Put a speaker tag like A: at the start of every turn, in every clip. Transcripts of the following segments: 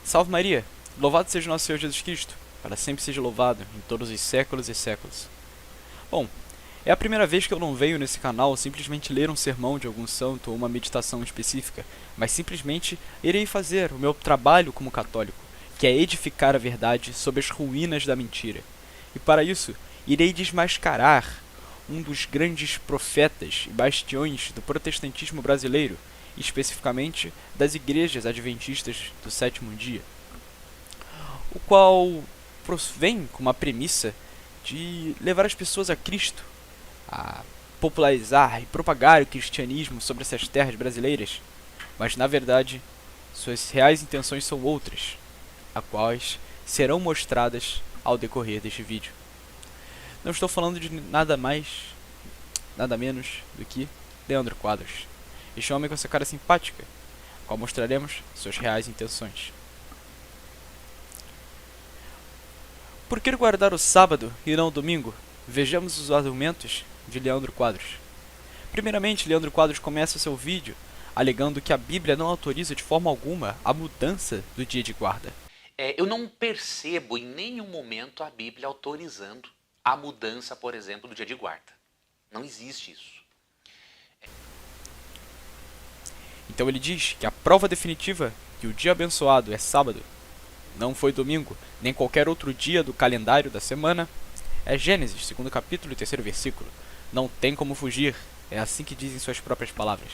A: Salve Maria! Louvado seja o nosso Senhor Jesus Cristo, para sempre seja louvado, em todos os séculos e séculos. Bom, é a primeira vez que eu não venho nesse canal simplesmente ler um sermão de algum santo ou uma meditação específica, mas simplesmente irei fazer o meu trabalho como católico, que é edificar a verdade sobre as ruínas da mentira. E para isso, irei desmascarar um dos grandes profetas e bastiões do protestantismo brasileiro, especificamente das igrejas adventistas do sétimo dia, o qual vem com uma premissa de levar as pessoas a Cristo, a popularizar e propagar o cristianismo sobre essas terras brasileiras, mas na verdade suas reais intenções são outras, as quais serão mostradas ao decorrer deste vídeo. Não estou falando de nada mais, nada menos do que Leandro Quadros, este homem com essa cara simpática, qual mostraremos suas reais intenções. Por que guardar o sábado e não o domingo? Vejamos os argumentos de Leandro Quadros. Primeiramente, Leandro Quadros começa seu vídeo alegando que a Bíblia não autoriza de forma alguma a mudança do dia de guarda.
B: Eu não percebo em nenhum momento a Bíblia autorizando a mudança, por exemplo, do dia de guarda. Não existe isso.
A: Então ele diz que a prova definitiva que o dia abençoado é sábado, não foi domingo, nem qualquer outro dia do calendário da semana, é Gênesis, 2º capítulo e 3º versículo. Não tem como fugir, é assim que dizem suas próprias palavras.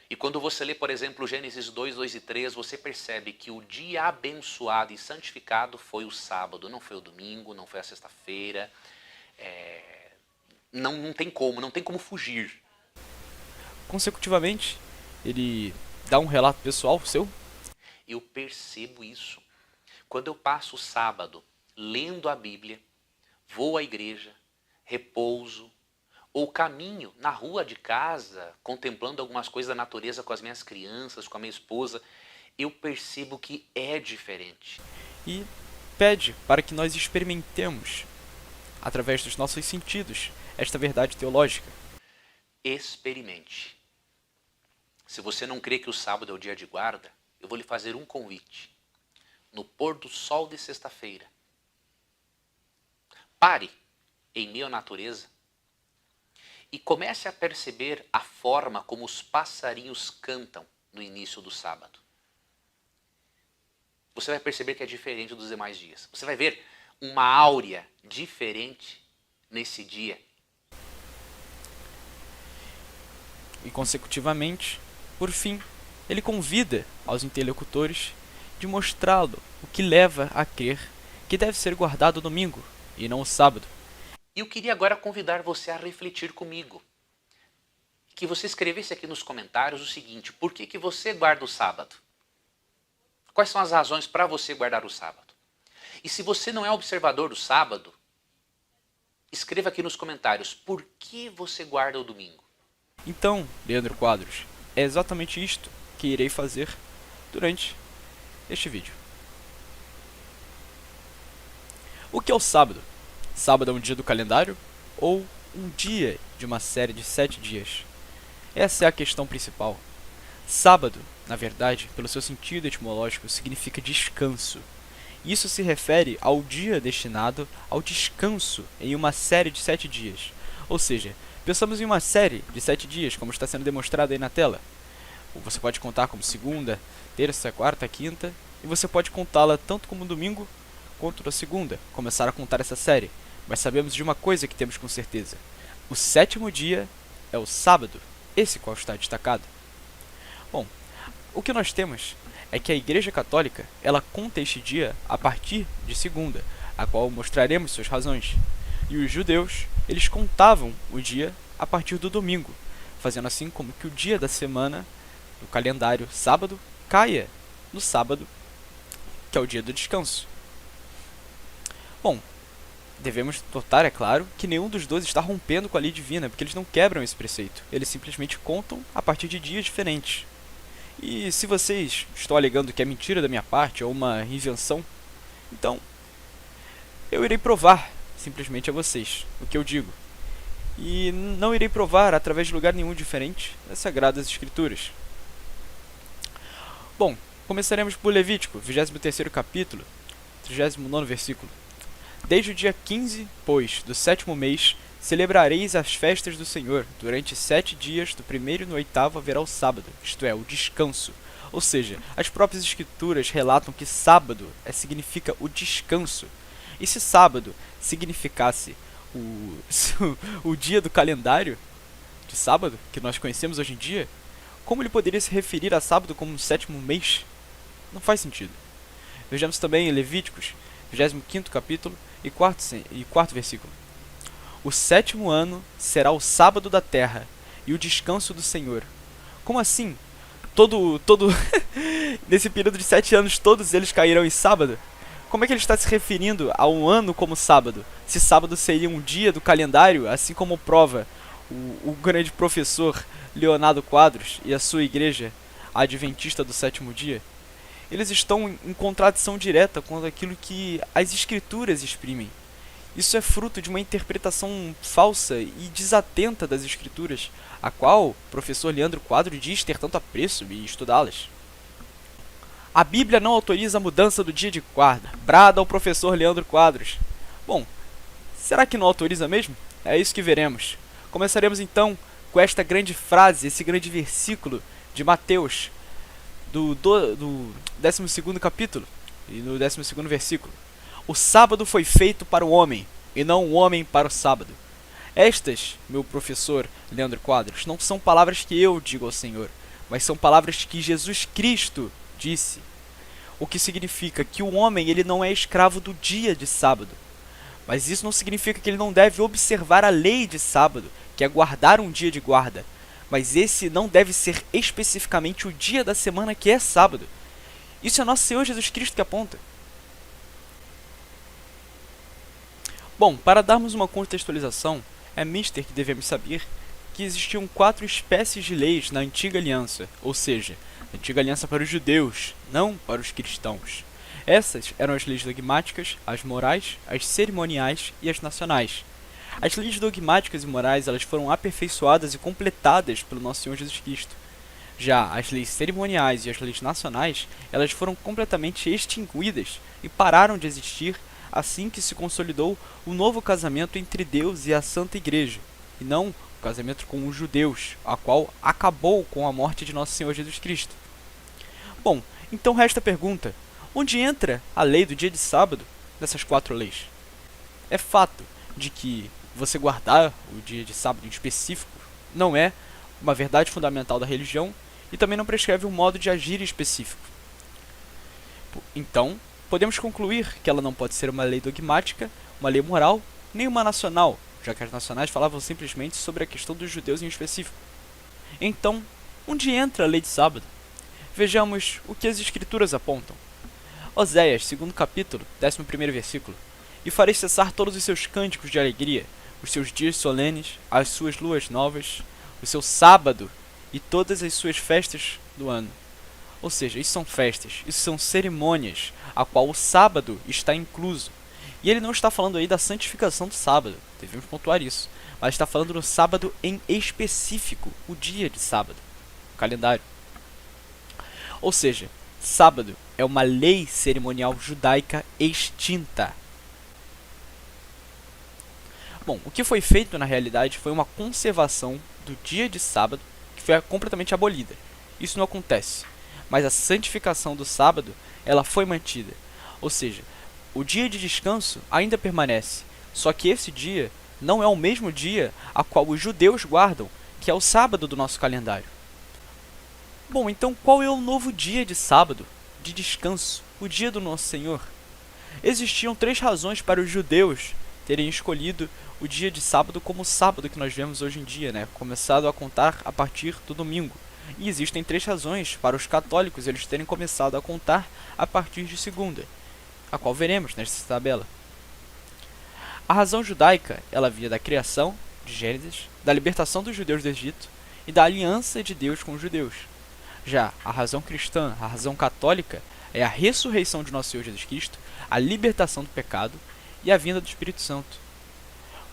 B: E quando você lê, por exemplo, Gênesis 2, 2 e 3, você percebe que o dia abençoado e santificado foi o sábado, não foi o domingo, não foi a sexta-feira. Não tem como fugir.
A: Consecutivamente, ele dá um relato pessoal seu.
B: Eu percebo isso. Quando eu passo o sábado lendo a Bíblia, vou à igreja, repouso, ou caminho na rua de casa, contemplando algumas coisas da natureza com as minhas crianças, com a minha esposa, eu percebo que é diferente.
A: E pede para que nós experimentemos, através dos nossos sentidos, esta verdade teológica.
B: Experimente. Se você não crê que o sábado é o dia de guarda, eu vou lhe fazer um convite. No pôr do sol de sexta-feira, pare em meio à natureza e comece a perceber a forma como os passarinhos cantam no início do sábado. Você vai perceber que é diferente dos demais dias. Você vai ver uma áurea diferente nesse dia.
A: E consecutivamente, por fim, ele convida aos interlocutores de mostrá-lo o que leva a crer que deve ser guardado o domingo e não o sábado.
B: E eu queria agora convidar você a refletir comigo. Que você escrevesse aqui nos comentários o seguinte: por que você guarda o sábado? Quais são as razões para você guardar o sábado? E se você não é observador do sábado, escreva aqui nos comentários por que você guarda o domingo.
A: Então, Leandro Quadros, é exatamente isto que irei fazer durante este vídeo. O que é o sábado? Sábado é um dia do calendário ou um dia de uma série de 7 dias? Essa é a questão principal. Sábado, na verdade, pelo seu sentido etimológico, significa descanso. Isso se refere ao dia destinado ao descanso em uma série de 7 dias. Ou seja, pensamos em uma série de 7 dias, como está sendo demonstrado aí na tela. Você pode contar como segunda, terça, quarta, quinta, e você pode contá-la tanto como domingo quanto na segunda, começar a contar essa série. Mas sabemos de uma coisa que temos com certeza: o sétimo dia é o sábado, esse qual está destacado. Bom, o que nós temos é que a Igreja Católica, ela conta este dia a partir de segunda, a qual mostraremos suas razões. E os judeus, eles contavam o dia a partir do domingo, fazendo assim como que o dia da semana do calendário sábado caia no sábado, que é o dia do descanso. Bom, devemos notar, é claro, que nenhum dos dois está rompendo com a lei divina, porque eles não quebram esse preceito. Eles simplesmente contam a partir de dias diferentes. E se vocês estão alegando que é mentira da minha parte ou uma invenção, então eu irei provar simplesmente a vocês o que eu digo. E não irei provar através de lugar nenhum diferente das Sagradas Escrituras. Bom, Começaremos por Levítico, 23º capítulo, 39º versículo. Desde o dia 15, pois, do 7º mês, celebrareis as festas do Senhor. Durante 7 dias, do 1º no 8º haverá o sábado, isto é, o descanso. Ou seja, as próprias escrituras relatam que sábado significa o descanso. E se sábado significasse o dia do calendário de sábado, que nós conhecemos hoje em dia, como ele poderia se referir a sábado como um 7º mês? Não faz sentido. Vejamos também em Levíticos, 25º capítulo e 4º versículo. O 7º ano será o sábado da terra e o descanso do Senhor. Como assim? Nesse período de 7 anos, todos eles cairão em sábado? Como é que ele está se referindo a um ano como sábado? Se sábado seria um dia do calendário, assim como prova o grande professor Leonardo Quadros e a sua igreja, a Adventista do 7º dia? Eles estão em contradição direta com aquilo que as escrituras exprimem. Isso é fruto de uma interpretação falsa e desatenta das escrituras, a qual o professor Leandro Quadros diz ter tanto apreço e estudá-las. A Bíblia não autoriza a mudança do dia de guarda, brada ao professor Leandro Quadros. Bom, será que não autoriza mesmo? É isso que veremos. Começaremos então com esta grande frase, esse grande versículo de Mateus, do 12º capítulo, e no 12º versículo. O sábado foi feito para o homem, e não o homem para o sábado. Estas, meu professor Leandro Quadros, não são palavras que eu digo ao Senhor, mas são palavras que Jesus Cristo disse. O que significa que o homem ele não é escravo do dia de sábado. Mas isso não significa que ele não deve observar a lei de sábado, que é guardar um dia de guarda. Mas esse não deve ser especificamente o dia da semana que é sábado. Isso é nosso Senhor Jesus Cristo que aponta. Bom, para darmos uma contextualização, é mister que devemos saber que existiam 4 espécies de leis na Antiga Aliança, ou seja, na Antiga Aliança para os judeus, não para os cristãos. Essas eram as leis dogmáticas, as morais, as cerimoniais e as nacionais. As leis dogmáticas e morais elas foram aperfeiçoadas e completadas pelo nosso Senhor Jesus Cristo. Já as leis cerimoniais e as leis nacionais, elas foram completamente extinguidas e pararam de existir assim que se consolidou o novo casamento entre Deus e a Santa Igreja, e não o casamento com os judeus, a qual acabou com a morte de nosso Senhor Jesus Cristo. Bom, então resta a pergunta: onde entra a lei do dia de sábado nessas 4 leis? É fato de que você guardar o dia de sábado em específico não é uma verdade fundamental da religião e também não prescreve um modo de agir específico. Então, podemos concluir que ela não pode ser uma lei dogmática, uma lei moral, nem uma nacional, já que as nacionais falavam simplesmente sobre a questão dos judeus em específico. Então, onde entra a lei de sábado? Vejamos o que as escrituras apontam. Oséias, 2º capítulo, 11º versículo. E farei cessar todos os seus cânticos de alegria, os seus dias solenes, as suas luas novas, o seu sábado e todas as suas festas do ano. Ou seja, isso são festas, isso são cerimônias, a qual o sábado está incluso. E ele não está falando aí da santificação do sábado, devemos pontuar isso, mas está falando do sábado em específico, o dia de sábado, o calendário. Ou seja, sábado é uma lei cerimonial judaica extinta. Bom, o que foi feito na realidade foi uma conservação do dia de sábado, que foi completamente abolida. Isso não acontece. Mas a santificação do sábado, ela foi mantida. Ou seja, o dia de descanso ainda permanece, só que esse dia não é o mesmo dia a qual os judeus guardam, que é o sábado do nosso calendário. Bom, então qual é o novo dia de sábado, de descanso, o dia do nosso Senhor? Existiam 3 razões para os judeus terem escolhido o dia de sábado como o sábado que nós vemos hoje em dia, né? Começado a contar a partir do domingo. E existem 3 razões para os católicos eles terem começado a contar a partir de segunda, a qual veremos nesta tabela. A razão judaica, ela via da criação, de Gênesis, da libertação dos judeus do Egito e da aliança de Deus com os judeus. Já a razão cristã, a razão católica, é a ressurreição de nosso Senhor Jesus Cristo, a libertação do pecado e a vinda do Espírito Santo.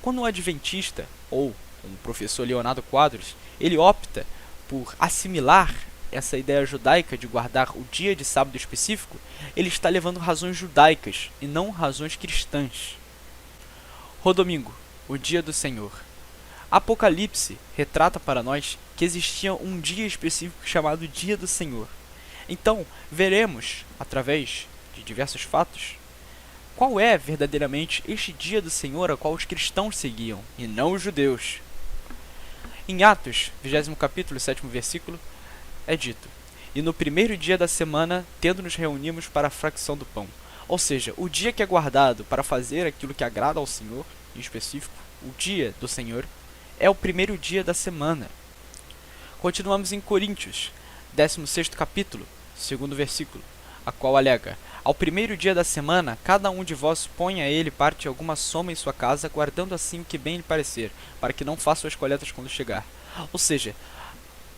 A: Quando um adventista, ou um professor Leonardo Quadros, ele opta por assimilar essa ideia judaica de guardar o dia de sábado específico, ele está levando razões judaicas e não razões cristãs. Rodomingo, o dia do Senhor. Apocalipse retrata para nós que existia um dia específico chamado Dia do Senhor. Então, veremos, através de diversos fatos, qual é verdadeiramente este dia do Senhor a qual os cristãos seguiam, e não os judeus. Em Atos, 20º capítulo, 7º versículo, é dito: "E no primeiro dia da semana, tendo nos reunimos para a fracção do pão." Ou seja, o dia que é guardado para fazer aquilo que agrada ao Senhor, em específico, o dia do Senhor, é o primeiro dia da semana. Continuamos em Coríntios, 16º capítulo, 2º versículo, a qual alega: "Ao primeiro dia da semana, cada um de vós põe a ele parte alguma soma em sua casa, guardando assim o que bem lhe parecer, para que não façam as colheitas quando chegar." Ou seja,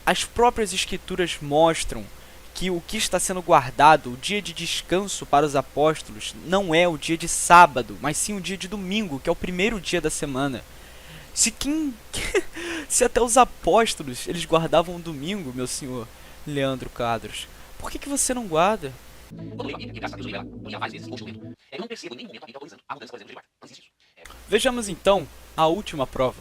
A: as próprias escrituras mostram que o que está sendo guardado, o dia de descanso para os apóstolos, não é o dia de sábado, mas sim o dia de domingo, que é o primeiro dia da semana. Se até os apóstolos eles guardavam o domingo, meu senhor Leandro Quadros, por que você não guarda? Vejamos então a última prova.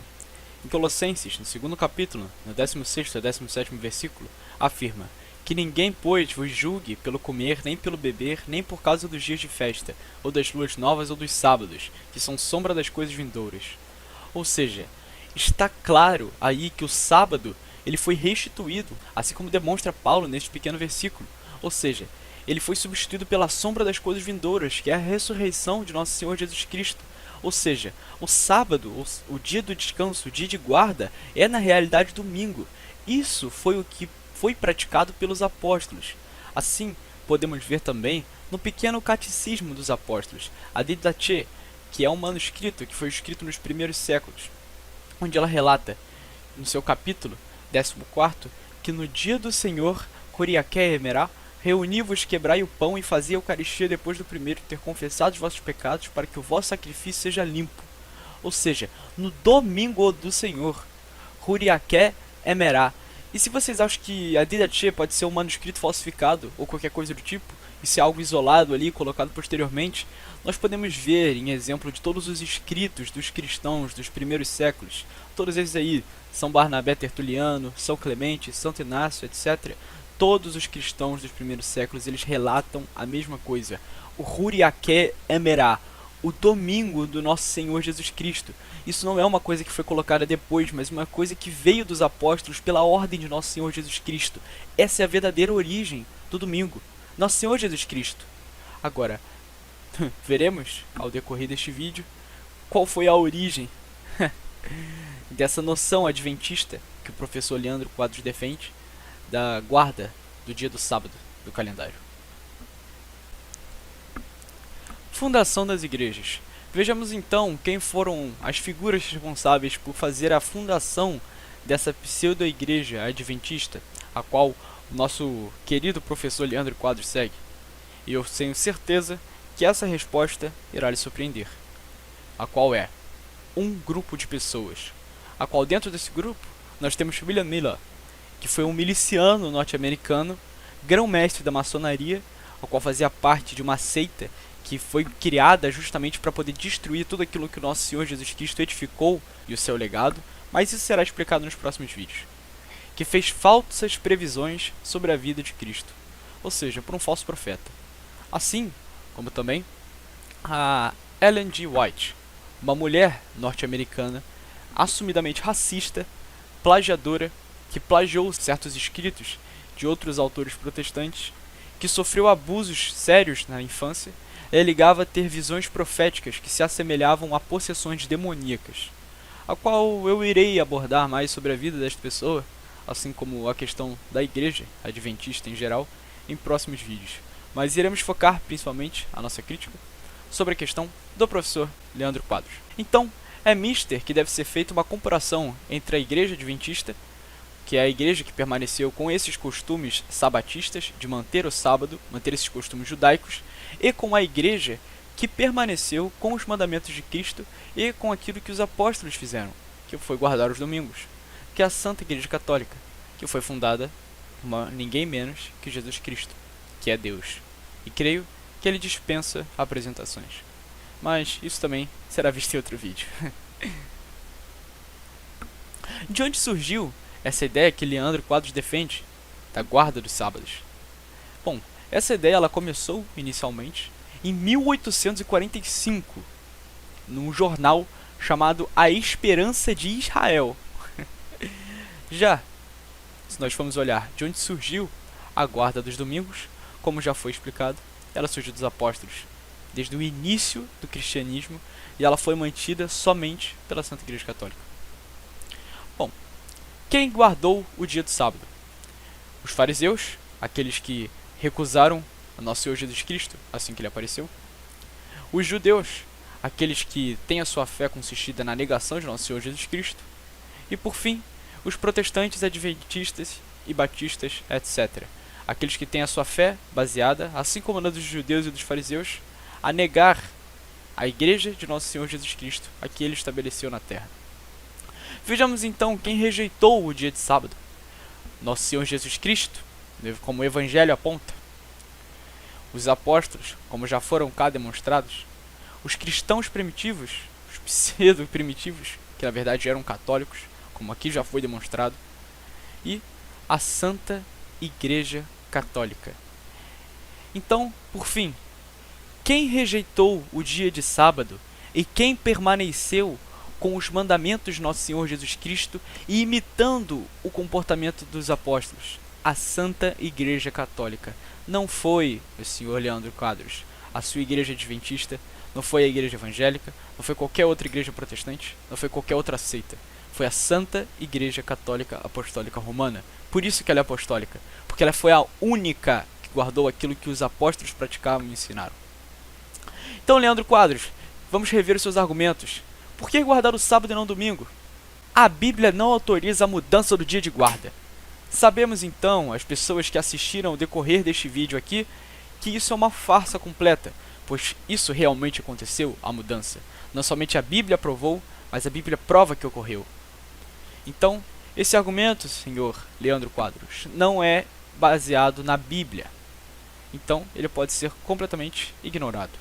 A: Em Colossenses, no 2º capítulo, no 16º e 17º versículo, afirma: "Que ninguém, pois, vos julgue pelo comer, nem pelo beber, nem por causa dos dias de festa, ou das luas novas ou dos sábados, que são sombra das coisas vindouras." Ou seja, está claro aí que o sábado ele foi restituído, assim como demonstra Paulo neste pequeno versículo. Ou seja, ele foi substituído pela sombra das coisas vindouras, que é a ressurreição de nosso Senhor Jesus Cristo. Ou seja, o sábado, o dia do descanso, o dia de guarda, é na realidade domingo. Isso foi o que foi praticado pelos apóstolos. Assim, podemos ver também no pequeno catecismo dos apóstolos, a Didache, que é um manuscrito que foi escrito nos primeiros séculos, onde ela relata, no seu capítulo 14º, que no dia do Senhor, Coriaké Emerá, reuni-vos, quebrai o pão e fazei a Eucaristia depois do primeiro ter confessado os vossos pecados, para que o vosso sacrifício seja limpo. Ou seja, no domingo do Senhor, Coriaké Emerá. E se vocês acham que a Didache pode ser um manuscrito falsificado ou qualquer coisa do tipo, isso é algo isolado ali, colocado posteriormente, nós podemos ver em exemplo de todos os escritos dos cristãos dos primeiros séculos, todos eles aí, São Barnabé Tertuliano, São Clemente, Santo Inácio, etc. Todos os cristãos dos primeiros séculos, eles relatam a mesma coisa: o Coriaké Emerá, o domingo do nosso Senhor Jesus Cristo. Isso não é uma coisa que foi colocada depois, mas uma coisa que veio dos apóstolos pela ordem de nosso Senhor Jesus Cristo. Essa é a verdadeira origem do domingo, nosso Senhor Jesus Cristo. Agora, veremos, ao decorrer deste vídeo, qual foi a origem dessa noção adventista que o professor Leandro Quadros defende, da guarda do dia do sábado do calendário. Fundação das igrejas. Vejamos então quem foram as figuras responsáveis por fazer a fundação dessa pseudo-igreja adventista, a qual o nosso querido professor Leandro Quadros segue. E eu tenho certeza que essa resposta irá lhe surpreender, a qual é um grupo de pessoas, a qual dentro desse grupo nós temos William Miller, que foi um miliciano norte-americano, grão-mestre da maçonaria, a qual fazia parte de uma seita que foi criada justamente para poder destruir tudo aquilo que o nosso Senhor Jesus Cristo edificou e o seu legado, mas isso será explicado nos próximos vídeos. Que fez falsas previsões sobre a vida de Cristo, ou seja, por um falso profeta. Assim como também a Ellen G. White, uma mulher norte-americana assumidamente racista, plagiadora, que plagiou certos escritos de outros autores protestantes, que sofreu abusos sérios na infância e alegava ter visões proféticas que se assemelhavam a possessões demoníacas, a qual eu irei abordar mais sobre a vida desta pessoa, assim como a questão da igreja adventista em geral, em próximos vídeos. Mas iremos focar principalmente a nossa crítica sobre a questão do professor Leandro Quadros. Então, é mister que deve ser feita uma comparação entre a igreja adventista, que é a igreja que permaneceu com esses costumes sabatistas, de manter o sábado, manter esses costumes judaicos, e com a igreja que permaneceu com os mandamentos de Cristo e com aquilo que os apóstolos fizeram, que foi guardar os domingos, que é a Santa Igreja Católica, que foi fundada ninguém menos que Jesus Cristo, que é Deus. E creio que ele dispensa apresentações. Mas isso também será visto em outro vídeo. De onde surgiu essa ideia que Leandro Quadros defende da guarda dos sábados? Bom, essa ideia ela começou inicialmente em 1845, num jornal chamado A Esperança de Israel. Já, se nós formos olhar de onde surgiu a guarda dos domingos, como já foi explicado, ela surgiu dos apóstolos, desde o início do cristianismo, e ela foi mantida somente pela Santa Igreja Católica. Bom, quem guardou o dia do sábado? Os fariseus, aqueles que recusaram a nosso Senhor Jesus Cristo assim que ele apareceu. Os judeus, aqueles que têm a sua fé consistida na negação de nosso Senhor Jesus Cristo. E por fim, os protestantes, adventistas e batistas, etc. Aqueles que têm a sua fé baseada, assim como na dos judeus e dos fariseus, a negar a igreja de nosso Senhor Jesus Cristo, a que ele estabeleceu na terra. Vejamos então quem rejeitou o dia de sábado. Nosso Senhor Jesus Cristo, como o Evangelho aponta. Os apóstolos, como já foram cá demonstrados. Os cristãos primitivos, os pseudo-primitivos, que na verdade eram católicos, como aqui já foi demonstrado. E a Santa Igreja Católica. Então, por fim, quem rejeitou o dia de sábado e quem permaneceu com os mandamentos de nosso Senhor Jesus Cristo e imitando o comportamento dos apóstolos? A Santa Igreja Católica. Não foi o senhor Leandro Quadros, a sua igreja adventista, não foi a igreja evangélica, não foi qualquer outra igreja protestante, não foi qualquer outra seita. Foi a Santa Igreja Católica Apostólica Romana. Por isso que ela é apostólica, porque ela foi a única que guardou aquilo que os apóstolos praticavam e ensinaram. Então, Leandro Quadros, vamos rever os seus argumentos. Por que guardar o sábado e não o domingo? A Bíblia não autoriza a mudança do dia de guarda. Sabemos então, as pessoas que assistiram ao decorrer deste vídeo aqui, que isso é uma farsa completa, pois isso realmente aconteceu, a mudança. Não somente a Bíblia provou, mas a Bíblia prova que ocorreu. Então, esse argumento, senhor Leandro Quadros, não é baseado na Bíblia. Então, ele pode ser completamente ignorado.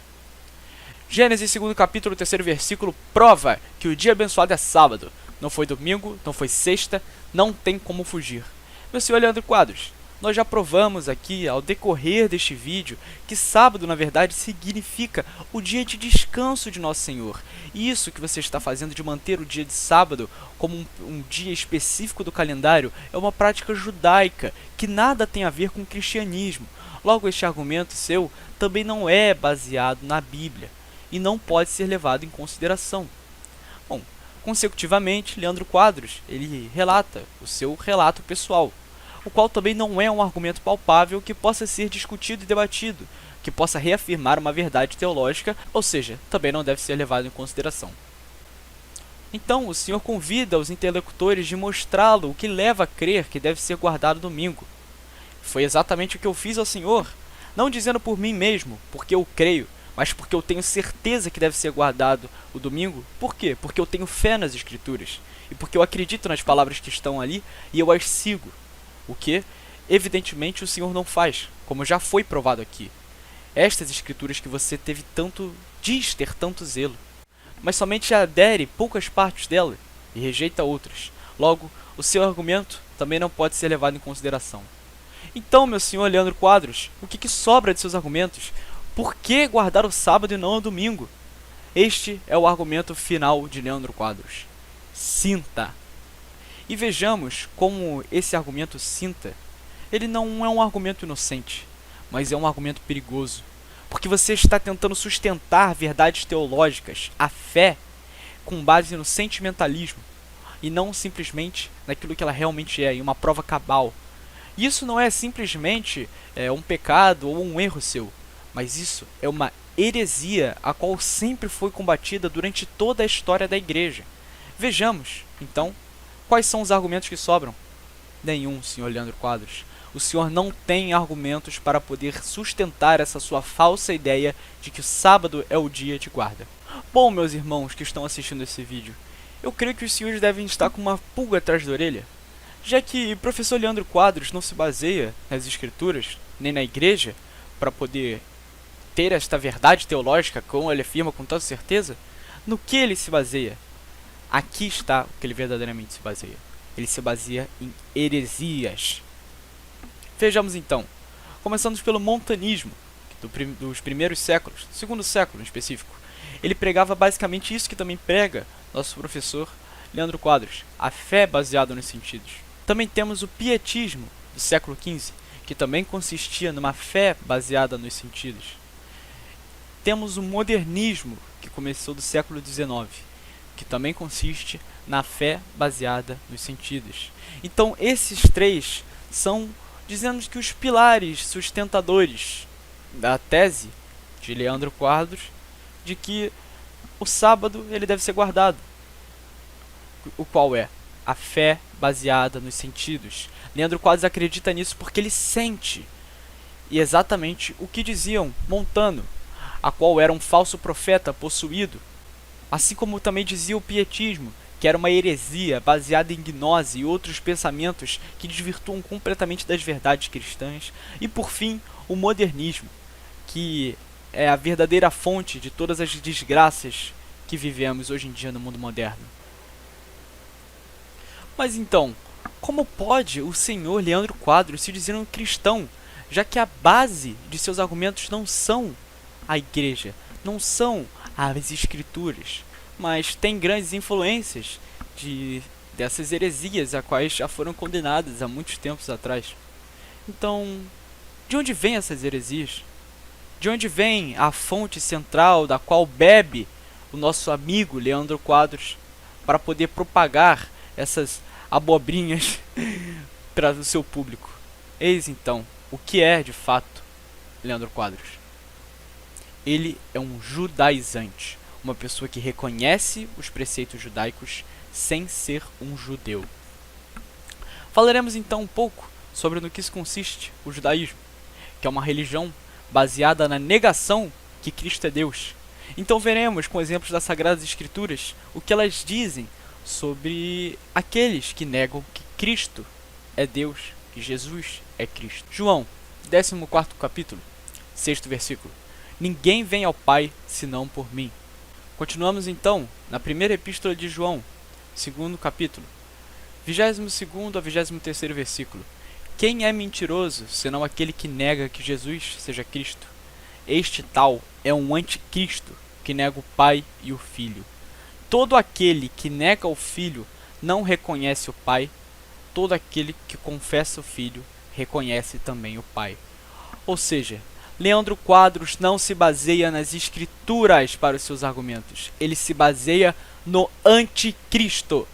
A: Gênesis 2º capítulo, 3º versículo, prova que o dia abençoado é sábado. Não foi domingo, não foi sexta, não tem como fugir. Meu senhor Leandro Quadros, nós já provamos aqui, ao decorrer deste vídeo, que sábado, na verdade, significa o dia de descanso de Nosso Senhor. E isso que você está fazendo de manter o dia de sábado como um dia específico do calendário é uma prática judaica, que nada tem a ver com o cristianismo. Logo, este argumento seu também não é baseado na Bíblia e não pode ser levado em consideração. Bom, consecutivamente, Leandro Quadros, ele relata o seu relato pessoal, o qual também não é um argumento palpável que possa ser discutido e debatido, que possa reafirmar uma verdade teológica, ou seja, também não deve ser levado em consideração. Então, o Senhor convida os interlocutores de mostrá-lo o que leva a crer que deve ser guardado domingo. Foi exatamente o que eu fiz ao Senhor, não dizendo por mim mesmo, porque eu creio, mas porque eu tenho certeza que deve ser guardado o domingo. Por quê? Porque eu tenho fé nas Escrituras, e porque eu acredito nas palavras que estão ali, e eu as sigo. O que, evidentemente, o Senhor não faz, como já foi provado aqui. Estas Escrituras que você diz ter tanto zelo, mas somente adere poucas partes dela, e rejeita outras. Logo, o seu argumento também não pode ser levado em consideração. Então, meu senhor Leandro Quadros, o que sobra de seus argumentos? Por que guardar o sábado e não o domingo? Este é o argumento final de Leandro Quadros. Sinta. E vejamos como esse argumento sinta, ele não é um argumento inocente, mas é um argumento perigoso. Porque você está tentando sustentar verdades teológicas, a fé, com base no sentimentalismo, e não simplesmente naquilo que ela realmente é, em uma prova cabal. Isso não é simplesmente um pecado ou um erro seu, mas isso é uma heresia a qual sempre foi combatida durante toda a história da igreja. Vejamos, então, quais são os argumentos que sobram? Nenhum, senhor Leandro Quadros. O senhor não tem argumentos para poder sustentar essa sua falsa ideia de que o sábado é o dia de guarda. Bom, meus irmãos que estão assistindo esse vídeo, eu creio que os senhores devem estar com uma pulga atrás da orelha. já que o professor Leandro Quadros não se baseia nas escrituras, nem na igreja, para poder ter esta verdade teológica, como ele afirma com tanta certeza, no que ele se baseia? Aqui está o que ele verdadeiramente se baseia. Ele se baseia em heresias. Vejamos então. Começamos pelo montanismo, dos primeiros séculos, segundo século em específico. Ele pregava basicamente isso que também prega nosso professor Leandro Quadros, a fé baseada nos sentidos. Também temos o pietismo do século XV, que também consistia numa fé baseada nos sentidos. Temos o modernismo, que começou do século XIX, que também consiste na fé baseada nos sentidos. Então esses três são, dizendo que os pilares sustentadores da tese de Leandro Quadros de que o sábado ele deve ser guardado, o qual é a fé baseada nos sentidos. Leandro Quadros acredita nisso porque ele sente, e exatamente o que diziam Montano, a qual era um falso profeta possuído, assim como também dizia o pietismo, que era uma heresia baseada em gnose e outros pensamentos que desvirtuam completamente das verdades cristãs, e por fim, o modernismo, que é a verdadeira fonte de todas as desgraças que vivemos hoje em dia no mundo moderno. Mas então, como pode o senhor Leandro Quadros se dizer um cristão, já que a base de seus argumentos não são a igreja, não são as escrituras, mas tem grandes influências dessas heresias, a quais já foram condenadas há muitos tempos atrás? Então, de onde vêm essas heresias? De onde vem a fonte central da qual bebe o nosso amigo Leandro Quadros para poder propagar essas abobrinhas para o seu público? Eis então o que é de fato Leandro Quadros. Ele é um judaizante, uma pessoa que reconhece os preceitos judaicos sem ser um judeu. Falaremos então um pouco sobre no que isso consiste o judaísmo, que é uma religião baseada na negação que Cristo é Deus. Então veremos com exemplos das Sagradas Escrituras o que elas dizem sobre aqueles que negam que Cristo é Deus, que Jesus é Cristo. João, 14º capítulo, 6º versículo. Ninguém vem ao Pai senão por mim. Continuamos então na primeira epístola de João, 2º capítulo, 22º a 23º versículo. Quem é mentiroso, senão aquele que nega que Jesus seja Cristo? Este tal é um anticristo, que nega o Pai e o Filho. Todo aquele que nega o Filho não reconhece o Pai. Todo aquele que confessa o Filho reconhece também o Pai. Ou seja, Leandro Quadros não se baseia nas escrituras para os seus argumentos. Ele se baseia no anticristo.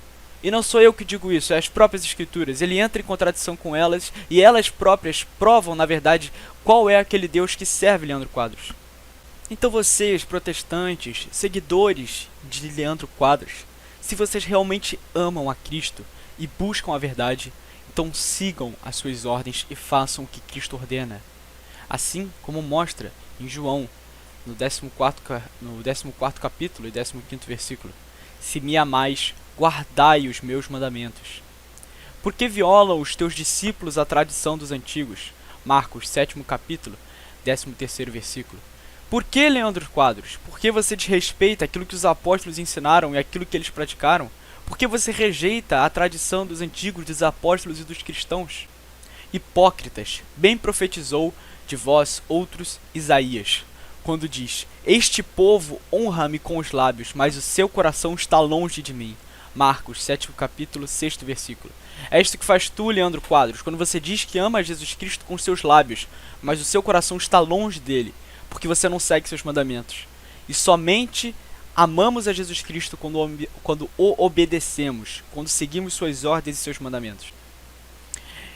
A: E não sou eu que digo isso, é as próprias escrituras. Ele entra em contradição com elas e elas próprias provam, na verdade, qual é aquele Deus que serve Leandro Quadros. Então vocês, protestantes, seguidores de Leandro Quadros, se vocês realmente amam a Cristo e buscam a verdade, então sigam as suas ordens e façam o que Cristo ordena. Assim como mostra em João, no 14º capítulo e 15º versículo. Se me amais, guardai os meus mandamentos. Por que violam os teus discípulos a tradição dos antigos? Marcos, 7º capítulo, 13º versículo. Por que, Leandro Quadros? Por que você desrespeita aquilo que os apóstolos ensinaram e aquilo que eles praticaram? Por que você rejeita a tradição dos antigos, dos apóstolos e dos cristãos? Hipócritas, bem profetizou de vós outros Isaías, quando diz: este povo honra-me com os lábios, mas o seu coração está longe de mim. Marcos, 7º capítulo, 6º versículo. É isto que faz tu, Leandro Quadros, quando você diz que ama Jesus Cristo com seus lábios, mas o seu coração está longe dele, porque você não segue seus mandamentos. E somente amamos a Jesus Cristo quando o obedecemos, quando seguimos suas ordens e seus mandamentos.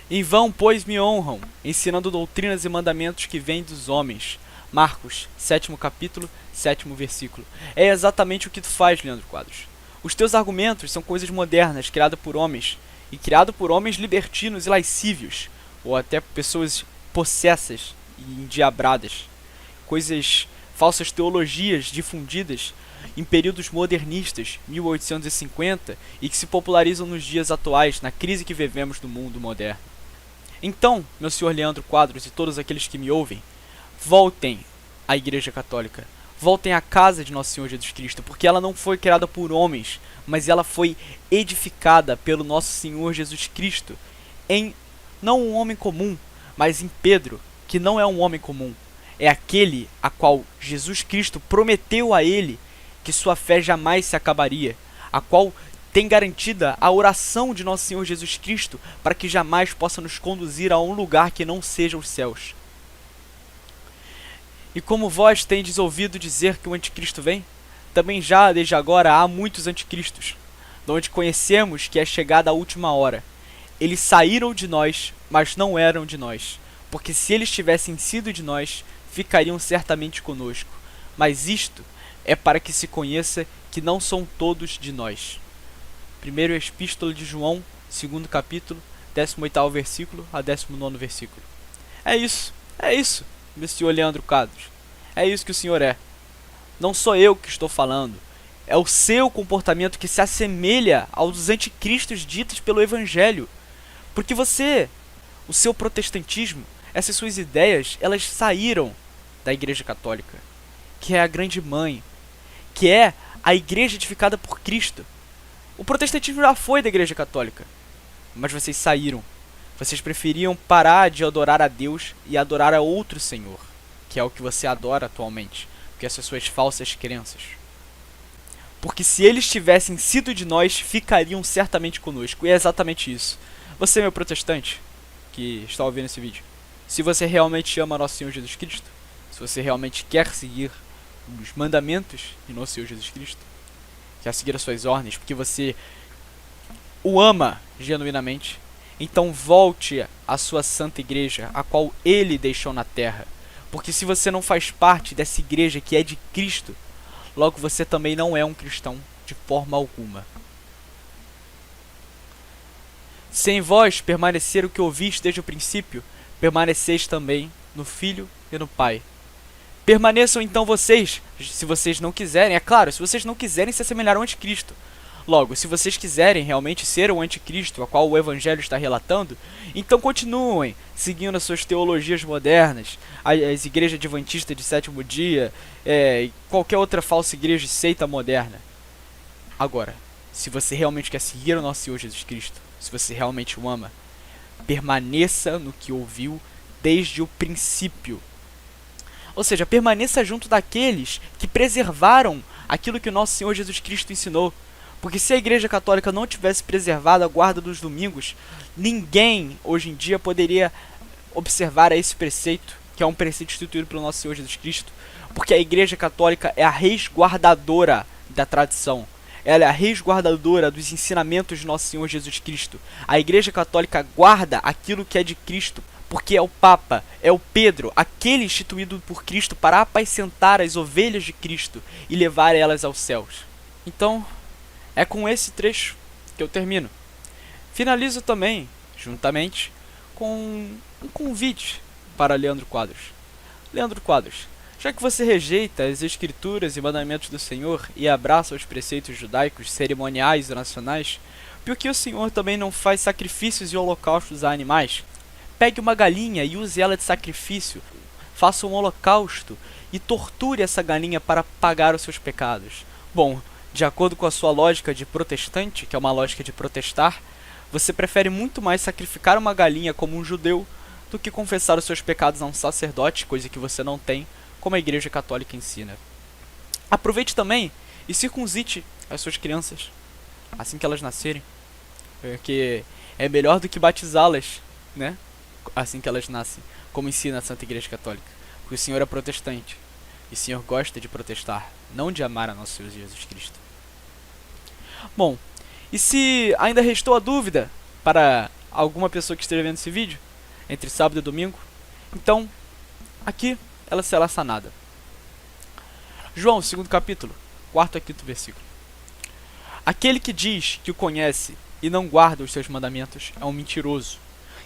A: Em vão, pois, me honram, ensinando doutrinas e mandamentos que vêm dos homens. Marcos, 7º capítulo, 7º versículo. É exatamente o que tu faz, Leandro Quadros. Os teus argumentos são coisas modernas, criadas por homens, e criadas por homens libertinos e lascívios, ou até pessoas possessas e endiabradas. Coisas falsas teologias difundidas em períodos modernistas, 1850, e que se popularizam nos dias atuais, na crise que vivemos no mundo moderno. Então, meu senhor Leandro Quadros e todos aqueles que me ouvem, voltem à Igreja Católica, voltem à casa de Nosso Senhor Jesus Cristo, porque ela não foi criada por homens, mas ela foi edificada pelo Nosso Senhor Jesus Cristo, em não um homem comum, mas em Pedro, que não é um homem comum, é aquele a qual Jesus Cristo prometeu a ele que sua fé jamais se acabaria, a qual tem garantida a oração de Nosso Senhor Jesus Cristo para que jamais possa nos conduzir a um lugar que não seja os céus. E como vós tendes ouvido dizer que o anticristo vem, também já desde agora há muitos anticristos, de onde conhecemos que é chegada a última hora. Eles saíram de nós, mas não eram de nós, porque se eles tivessem sido de nós, ficariam certamente conosco. Mas isto é para que se conheça que não são todos de nós. Primeira Epístola de João, 2º capítulo, 18º versículo a 19º versículo. É isso, meu senhor Leandro Quadros. É isso que o senhor é. Não sou eu que estou falando. É o seu comportamento que se assemelha aos anticristos ditos pelo Evangelho. Porque você, o seu protestantismo, essas suas ideias, elas saíram da Igreja Católica, que é a grande mãe, que é a igreja edificada por Cristo. O protestantismo já foi da Igreja Católica, mas vocês saíram. Vocês preferiam parar de adorar a Deus e adorar a outro Senhor, que é o que você adora atualmente, que essas suas falsas crenças. Porque se eles tivessem sido de nós, ficariam certamente conosco. E é exatamente isso. Você, meu protestante, que está ouvindo esse vídeo, se você realmente ama Nosso Senhor Jesus Cristo, se você realmente quer seguir os mandamentos de Nosso Senhor Jesus Cristo, quer seguir as suas ordens, porque você o ama genuinamente, então volte à sua santa igreja, a qual ele deixou na terra. Porque se você não faz parte dessa igreja que é de Cristo, logo você também não é um cristão de forma alguma. Se em vós permanecer o que ouviste desde o princípio, permaneceis também no Filho e no Pai. Permaneçam então vocês, se vocês não quiserem, é claro, se vocês não quiserem se assemelhar ao anticristo. Logo, se vocês quiserem realmente ser o anticristo, a qual o Evangelho está relatando, então continuem seguindo as suas teologias modernas, as igrejas adventistas de sétimo dia, e qualquer outra falsa igreja de seita moderna. Agora, se você realmente quer seguir o nosso Senhor Jesus Cristo, se você realmente o ama, permaneça no que ouviu desde o princípio. Ou seja, permaneça junto daqueles que preservaram aquilo que o nosso Senhor Jesus Cristo ensinou. Porque se a Igreja Católica não tivesse preservado a guarda dos domingos, ninguém hoje em dia poderia observar esse preceito, que é um preceito instituído pelo nosso Senhor Jesus Cristo. Porque a Igreja Católica é a resguardadora da tradição. Ela é a resguardadora dos ensinamentos de nosso Senhor Jesus Cristo. A Igreja Católica guarda aquilo que é de Cristo, porque é o Papa, é o Pedro, aquele instituído por Cristo para apacentar as ovelhas de Cristo e levar elas aos céus. Então, é com esse trecho que eu termino. Finalizo também, juntamente, com um convite para Leandro Quadros. Leandro Quadros, já que você rejeita as escrituras e mandamentos do Senhor e abraça os preceitos judaicos, cerimoniais e nacionais, por que o Senhor também não faz sacrifícios e holocaustos a animais? Pegue uma galinha e use ela de sacrifício, faça um holocausto e torture essa galinha para pagar os seus pecados. Bom, de acordo com a sua lógica de protestante, que é uma lógica de protestar, você prefere muito mais sacrificar uma galinha como um judeu do que confessar os seus pecados a um sacerdote, coisa que você não tem, como a Igreja Católica ensina. Aproveite também e circuncide as suas crianças assim que elas nascerem, porque é melhor do que batizá-las, né? Assim que elas nascem, como ensina a Santa Igreja Católica. Porque o Senhor é protestante e o Senhor gosta de protestar, não de amar a nosso Senhor Jesus Cristo. Bom, e se ainda restou a dúvida para alguma pessoa que esteja vendo esse vídeo, entre sábado e domingo, então, aqui ela será sanada. João, 2º capítulo, 4º a 5º versículo. Aquele que diz que o conhece e não guarda os seus mandamentos é um mentiroso,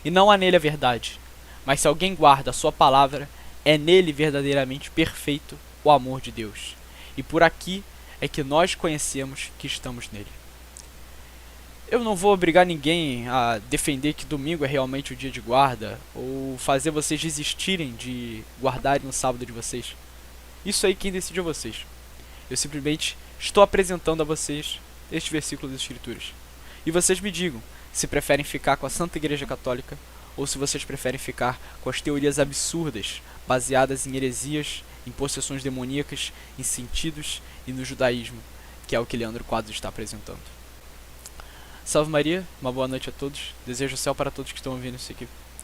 A: e não há nele a verdade. Mas se alguém guarda a sua palavra, é nele verdadeiramente perfeito, o amor de Deus. E por aqui é que nós conhecemos que estamos nele. Eu não vou obrigar ninguém a defender que domingo é realmente o dia de guarda, ou fazer vocês desistirem de guardarem o sábado de vocês. Isso aí quem decide é vocês. Eu simplesmente estou apresentando a vocês este versículo das Escrituras. E vocês me digam se preferem ficar com a Santa Igreja Católica ou se vocês preferem ficar com as teorias absurdas, baseadas em heresias, em possessões demoníacas, em sentidos e no judaísmo, que é o que Leandro Quadros está apresentando. Salve Maria, uma boa noite a todos. Desejo o céu para todos que estão ouvindo isso aqui.